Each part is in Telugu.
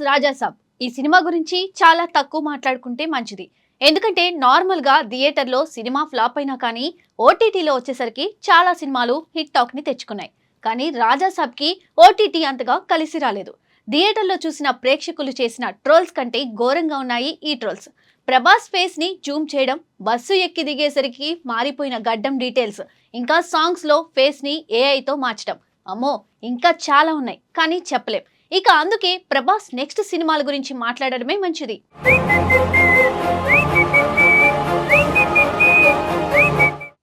రాజాసాబ్ ఈ సినిమా గురించి చాలా తక్కువ మాట్లాడుకుంటే మంచిది. ఎందుకంటే నార్మల్ గా థియేటర్ లో సినిమా ఫ్లాప్ అయినా కానీ ఓటీటీలో వచ్చేసరికి చాలా సినిమాలు హిట్ టాక్ ని తెచ్చుకున్నాయి. కానీ రాజాసాబ్ కి ఓటీటీ అంతగా కలిసి రాలేదు. థియేటర్లో చూసిన ప్రేక్షకులు చేసిన ట్రోల్స్ కంటే ఘోరంగా ఉన్నాయి ఈ ట్రోల్స్. ప్రభాస్ ఫేస్ ని జూమ్ చేయడం, బస్సు ఎక్కి దిగేసరికి మారిపోయిన గడ్డం డీటెయిల్స్, ఇంకా సాంగ్స్ లో ఫేస్ ని ఏఐతో మార్చడం, అమ్మో ఇంకా చాలా ఉన్నాయి కానీ చెప్పలేం. ఇక అందుకే ప్రభాస్ నెక్స్ట్ సినిమాల గురించి మాట్లాడడమే మంచిది.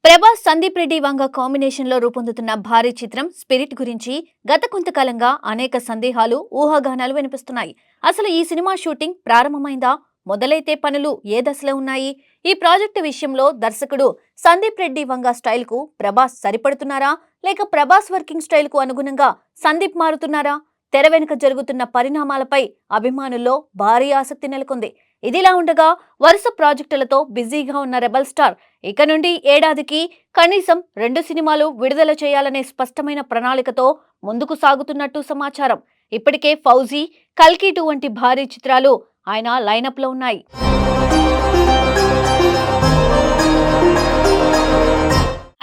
ప్రభాస్ సందీప్ రెడ్డి వంగ కాంబినేషన్ లో రూపొందుతున్న భారీ చిత్రం స్పిరిట్ గురించి గత కొంతకాలంగా అనేక సందేహాలు, ఊహాగానాలు వినిపిస్తున్నాయి. అసలు ఈ సినిమా షూటింగ్ ప్రారంభమైందా? మొదలైతే పనులు ఏ దశలో ఉన్నాయి? ఈ ప్రాజెక్టు విషయంలో దర్శకుడు సందీప్ రెడ్డి వంగ స్టైల్ కు ప్రభాస్ సరిపడుతున్నారా, లేక ప్రభాస్ వర్కింగ్ స్టైల్ కు అనుగుణంగా సందీప్ మారుతున్నారా? తెర వెనుక జరుగుతున్న పరిణామాలపై అభిమానుల్లో భారీ ఆసక్తి నెలకొంది. ఇదిలా ఉండగా వరుస ప్రాజెక్టులతో బిజీగా ఉన్న రెబల్ స్టార్ ఇక నుండి ఏడాదికి కనీసం 2 సినిమాలు విడుదల చేయాలనే స్పష్టమైన ప్రణాళికతో ముందుకు సాగుతున్నట్టు సమాచారం. ఇప్పటికే ఫౌజీ, కల్కి 2 వంటి భారీ చిత్రాలు ఆయన లైనప్ లో ఉన్నాయి.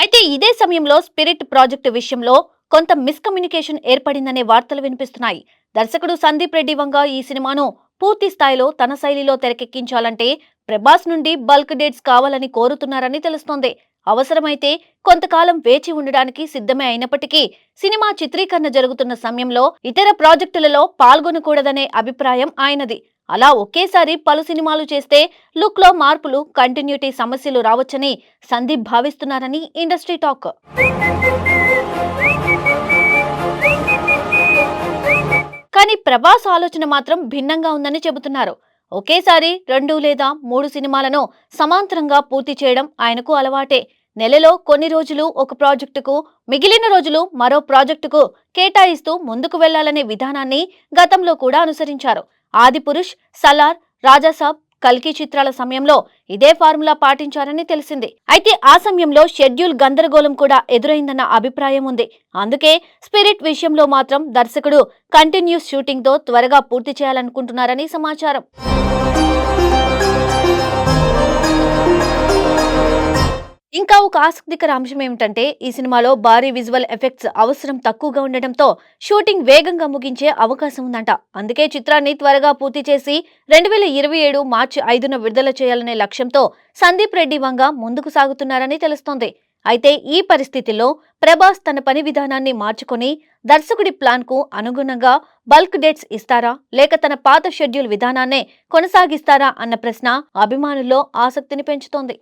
అయితే ఇదే సమయంలో స్పిరిట్ ప్రాజెక్టు విషయంలో కొంత మిస్కమ్యూనికేషన్ ఏర్పడిందనే వార్తలు వినిపిస్తున్నాయి. దర్శకుడు సందీప్ రెడ్డి వంగ ఈ సినిమాను పూర్తి స్థాయిలో తన శైలిలో తెరకెక్కించాలంటే ప్రభాస్ నుండి బల్క్ డేట్స్ కావాలని కోరుతున్నారని తెలుస్తోంది. అవసరమైతే కొంతకాలం వేచి ఉండడానికి సిద్ధమే అయినప్పటికీ సినిమా చిత్రీకరణ జరుగుతున్న సమయంలో ఇతర ప్రాజెక్టులలో పాల్గొనకూడదనే అభిప్రాయం ఆయనది. అలా ఒకేసారి పలు సినిమాలు చేస్తే లుక్ లో మార్పులు, కంటిన్యూటీ సమస్యలు రావచ్చని సందీప్ భావిస్తున్నారని ఇండస్ట్రీ టాక్. కానీ ప్రభాస్ ఆలోచన మాత్రం భిన్నంగా ఉందని చెబుతున్నారు. ఒకేసారి 2 లేదా 3 సినిమాలను సమాంతరంగా పూర్తి చేయడం ఆయనకు అలవాటే. నెలలో కొన్ని రోజులు ఒక ప్రాజెక్టుకు, మిగిలిన రోజులు మరో ప్రాజెక్టుకు కేటాయిస్తూ ముందుకు వెళ్లాలనే విధానాన్ని గతంలో కూడా అనుసరించారు. ఆదిపురుష్, సలార్, రాజాసాబ్, కల్కి చిత్రాల సమయంలో ఇదే ఫార్ములా పాటించారని తెలిసింది. అయితే ఆ సమయంలో షెడ్యూల్ గందరగోళం కూడా ఎదురైందన్న అభిప్రాయం ఉంది. అందుకే స్పిరిట్ విషయంలో మాత్రం దర్శకుడు కంటిన్యూస్ షూటింగ్ తో త్వరగా పూర్తి చేయాలనుకుంటున్నారని సమాచారం. ఇంకా ఒక ఆసక్తికర అంశం ఏమిటంటే ఈ సినిమాలో భారీ విజువల్ ఎఫెక్ట్స్ అవసరం తక్కువగా ఉండటంతో షూటింగ్ వేగంగా ముగించే అవకాశం ఉందంట. అందుకే చిత్రాన్ని త్వరగా పూర్తి చేసి 2027 మార్చి 5న విడుదల చేయాలనే లక్ష్యంతో సందీప్ రెడ్డి వంగ ముందుకు సాగుతున్నారని తెలుస్తోంది. అయితే ఈ పరిస్థితుల్లో ప్రభాస్ తన పని విధానాన్ని మార్చుకొని దర్శకుడి ప్లాన్ కు అనుగుణంగా బల్క్ డేట్స్ ఇస్తారా, లేక తన పాత షెడ్యూల్ విధానాన్నే కొనసాగిస్తారా అన్న ప్రశ్న అభిమానుల్లో ఆసక్తిని పెంచుతోంది.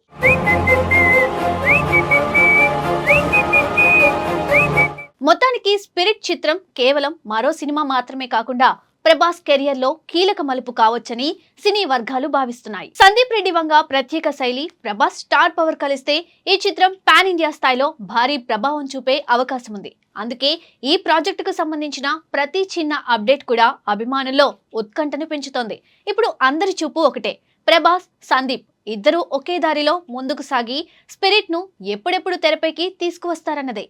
మొత్తానికి స్పిరిట్ చిత్రం కేవలం మరో సినిమా మాత్రమే కాకుండా ప్రభాస్ కెరియర్ లో కీలక మలుపు కావచ్చని సినీ వర్గాలు భావిస్తున్నాయి. సందీప్ రెడ్డి వంగ ప్రత్యేక శైలి, ప్రభాస్ స్టార్ పవర్ కలిస్తే ఈ చిత్రం పాన్ ఇండియా స్థాయిలో భారీ ప్రభావం చూపే అవకాశం ఉంది. అందుకే ఈ ప్రాజెక్టుకు సంబంధించిన ప్రతి చిన్న అప్డేట్ కూడా అభిమానుల్లో ఉత్కంఠను పెంచుతోంది. ఇప్పుడు అందరి చూపు ఒకటే, ప్రభాస్, సందీప్ ఇద్దరూ ఒకే దారిలో ముందుకు సాగి స్పిరిట్ ను ఎప్పుడెప్పుడు తెరపైకి తీసుకువస్తారన్నదే.